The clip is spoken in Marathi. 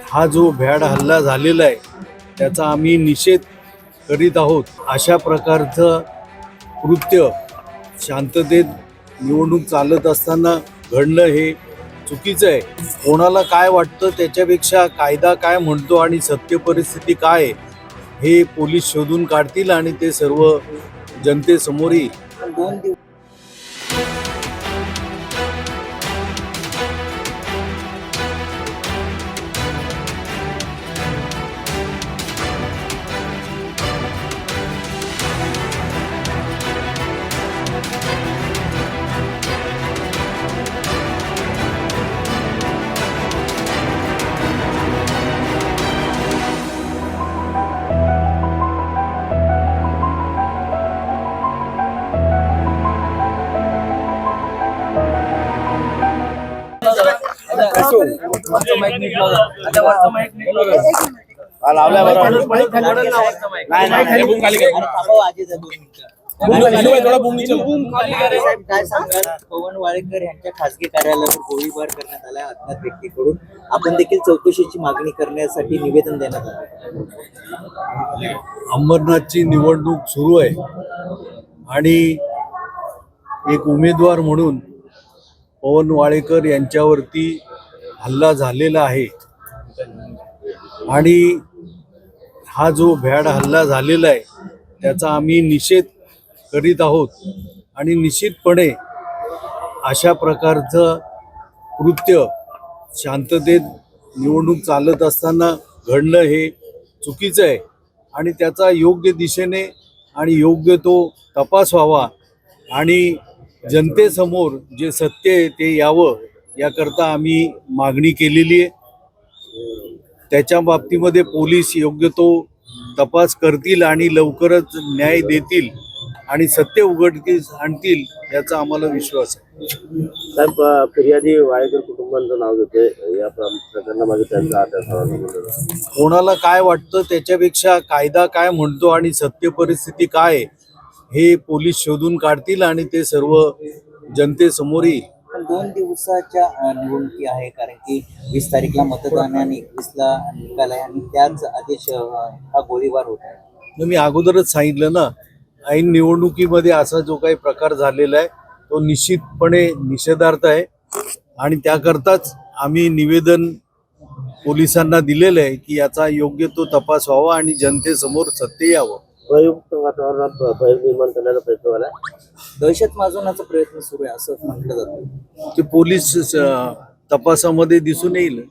हा जो भ्याड हल्ला झालेला आहे त्याचा आम्ही निषेध करीत आहोत। अशा प्रकारचं कृत्य शांततेत निवडणूक चालत असताना घडणं हे चुकीचं आहे। कोणाला काय वाटतं त्याच्यापेक्षा कायदा काय म्हणतो आणि सत्य परिस्थिती काय आहे हे पोलीस शोधून काढतील आणि ते सर्व जनतेसमोर येईल। पवन वाळेकर यांच्या खासगी कार्यालयावर गोळीबार करण्यात आला अज्ञात व्यक्तीकडून। आपण देखील चौकशीची मागणी करण्यासाठी निवेदन देण्यात आलं। अंबरनाथची निवडणूक सुरू आहे आणि एक उमेदवार म्हणून पवन वाळेकर यांच्यावरती हल्ला झालेला आहे आणि हा जो भ्याड हल्ला झालेला आहे त्याचा आम्ही निषेध करीत आहोत आणि निश्चितपणे अशा प्रकारचं कृत्य शांततेत निवडणूक चालत असताना घडणं हे चुकीचं आहे आणि त्याचा योग्य दिशेने आणि योग्य तो तपास व्हावा आणि जनतेसमोर जे सत्य आहे ते यावं याकरता आम्ही मागणी केलेली आहे। त्याच्या बाबतीमध्ये पोलीस योग्य तो तपास करतील आणि लवकरच न्याय देतील आणि सत्य उघडकीस आणतील याचा आम्हाला विश्वास आहे। साहेब, फिर्यादी वाळेकर कुटुंबाचं नाव घेते या प्रकरणामध्ये त्यांचा आता कोणाला काय वाटतं त्याच्यापेक्षा कायदा काय म्हणतो आणि सत्य परिस्थिती काय आहे हे पोलीस शोधून काढतील आणि ते सर्व जनतेसमोर येईल। पण 2 दिवसाच्या निवडणुकी आहे, कारण की 20 तारीखला मतदान आणि 21ला निकाल आहे आणि त्याच आदेश हा गोळीबार होत आहे। मी अगोदरच सांगितलं ना, ऐन निवडणुकीमध्ये असा जो काही प्रकार झालेला आहे तो निश्चितपणे निषेधार्थ आहे आणि त्याकरताच आम्ही निवेदन पोलिसांना दिलेलं आहे की याचा योग्य तो तपास व्हावा आणि जनतेसमोर सत्य यावं। प्रयुक्त वातावरणात भय निर्माण करण्याचा प्रयत्न झाला, दहशत माजवण्याचा प्रयत्न सुरू आहे असं म्हटलं जातं। ते पोलीस तपासामध्ये दिसून येईल।